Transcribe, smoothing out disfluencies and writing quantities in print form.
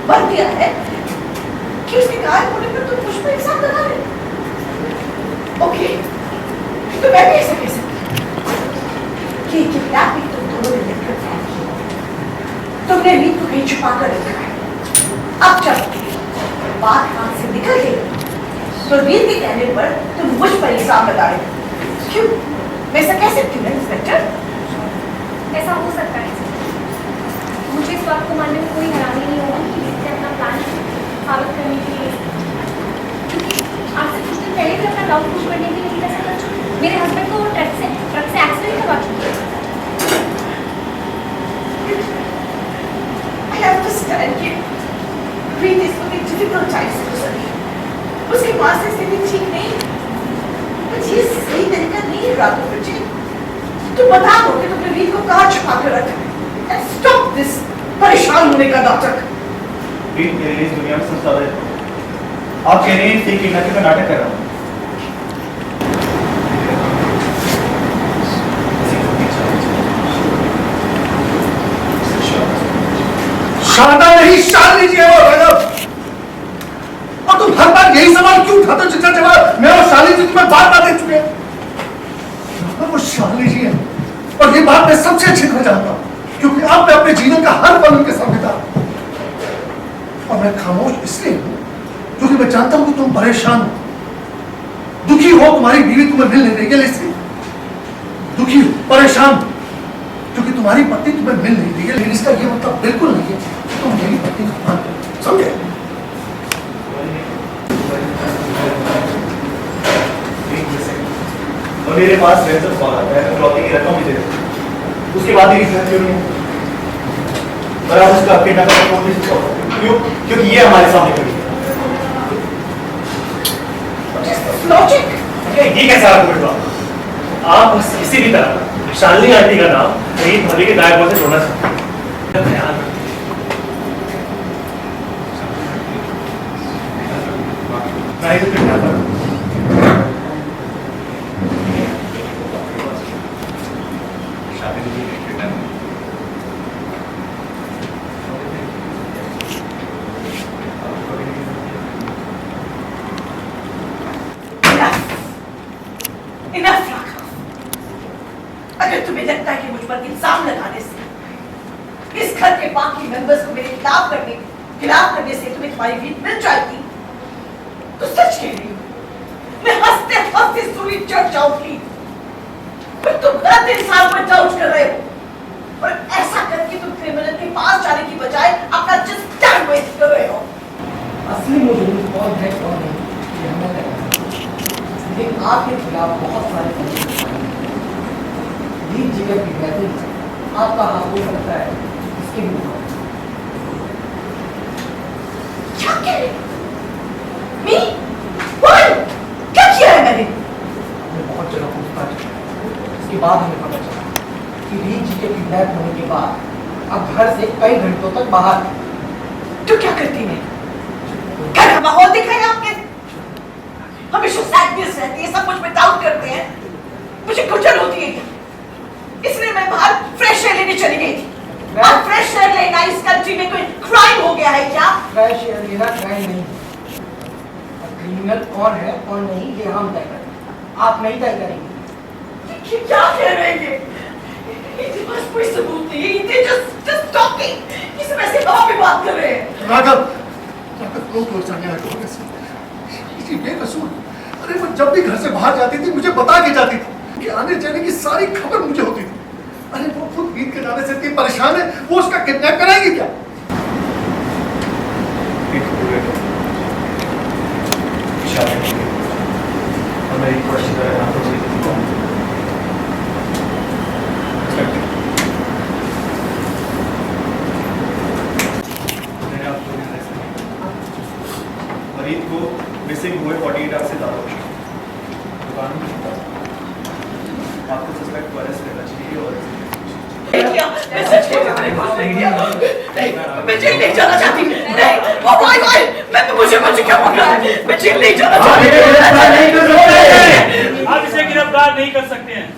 भर दिया है कि उसके गायब होने पर तुम मुझ पर इल्जाम लगा रहे। ओके, तो मैं भी ऐसा कह सकती कि किडनैपिंग तुम दोनों ने मिलकर प्लान किया। तुमने रीत को कहीं छुपा कर रखा है। अब जब बात हाथ से निकल गई तो रीत के कहने पर तुम मुझ पर इल्जाम लगा रहे हो। क्यों? मैं ऐसा कह सकती हूँ इंस्पेक्टर? ऐसा हो सकता है। मुझे इस बात को मानने में कोई हैरानी नहीं होगी कि इसने अपना प्लान साबित करने के लिए, क्योंकि आज से कुछ दिन पहले भी अपना डाउट प्रूव करने के लिए कैसे कर चुकी। मेरे हस्बैंड को ट्रक से एक्सीडेंट करवा चुकी है। I understand कि रीत इस वक्त एक difficult time से गुजर रही है। उसकी माँ से स्थिति ठीक नहीं, पर ये सही तरीका नहीं है राघव बच्चे। तुम बता दो कि तुमने रीत को कहाँ छुपा कर रखा है। And stop this परेशान होने का नाटक। रीत मेरे लिए इस दुनिया में सबसे ज्यादा है। आप कह रहे हैं कि किडनैपिंग का नाटक कर रहा हूँ। शारदा नहीं, शान लीजिए वो राघव। और तुम हर बार यही सवाल क्यों उठाते हो जिसका जवाब मैं और शाली जी तुम्हें बार बार दे चुके हैं। वो शाली जी है और ये बात मैं सबसे अच्छी तरह जानता हूं, क्योंकि अब मैं अपने जीवन का हर पल उनके सामने था। और मैं खामोश इसलिए हूं क्योंकि मैं जानता हूं कि तुम परेशान हो, दुखी हो, तुम्हारी बीवी तुम्हें मिल नहीं रही है, इसलिए दुखी हो, परेशान हो क्योंकि तुम्हारी पत्नी तुम्हें मिल नहीं रही है। लेकिन इसका ये मतलब बिल्कुल नहीं है कि तुम मेरी पत्नी का मान करो, समझे? और मेरे पास रेंजर कॉल आता है, ब्लॉकिंग की रकम भी दे देता हूं। उसके बाद ही रिफ्लेक्ट क्यों नहीं है? और आप उसका किडनैपर का फोन नहीं, क्यों? क्योंकि ये हमारे सामने खड़ी है। लॉजिक ये कैसा आर्गुमेंट हुआ? आप बस किसी भी तरह शालिनी आंटी का नाम रीत भले के दाएं से जोड़ना चाहते हैं। मैं तो किडनैपर हूं। अगर तुम्हें लगता है कि मुझ पर इल्जाम लगाने से इस घर के बाकी मेंबर्स को मेरे खिलाफ करने से तुम्हें तुम्हारी रीत मिल जाएगी तो सच कह रही हूँ। मैं हंसते हंसते सूरी चढ़ जाऊंगी। पर तुम गलत इंसान पर डाउट कर रहे हो और ऐसा करके तुम क्रिमिनल के पास जाने की बजाय अपना जस्ट टाइम वेस्ट कर रहे हो। असली मौजूद कौन है कौन नहीं ये हमें तय करना है। लेकिन आपके खिलाफ बहुत सारे रीत जी का किडनैपिंग आपका हाथ हो सकता है, इसके भी क्या कह रहे? मी? क्या किया है मैंने? हमने बहुत जगह पूछताछ की। इसके बाद हमें पता चला कि रीत जी के किडनैप होने के बाद अब घर से कई घंटों तक बाहर थे। तो क्या करती मैं? घर का माहौल दिखाया आपने? हमेशा सैडनेस रहती है, सब मुझ पे डाउट करते हैं, मुझे घुटन होती है, इसलिए मैं बाहर फ्रेश एयर लेने चली गई थी। अब फ्रेश एयर लेना इस कंट्री में कोई क्राइम हो गया है क्या? फ्रेश एयर लेना क्राइम नहीं, क्रिमिनल कौन है कौन नहीं ये हम तय करेंगे, आप नहीं तय करेंगे। क्या कह रहे हैं? इनके पास कोई सबूत नहीं है, इनके just talking, इस वजह से वहां पे बात कर रहे हैं। राघव क्लोज जाने आया करो कैसे? इसी बेकसूर। अरे वो जब भी घर से बाहर जाती थी मुझे बता के जाती थी कि आने जाने की सारी खबर मुझे होती थी। अरे वो खुद रीत के जाने से इतनी परेशान है, वो उसका किडनैप कराएंगे क्या? रीत को मिसिंग हुए 48 आवर्स से ज्यादा हो चुके। दुकान में आपको सस्पेक्ट को अरेस्ट करना चाहिए और मैं सच कह रहा हूं, मैं जेल नहीं जाना चाहती। नहीं, मुझे क्या पकड़ा है? मैं जेल नहीं जाना चाहती। आप इसे गिरफ्तार नहीं कर सकते हैं।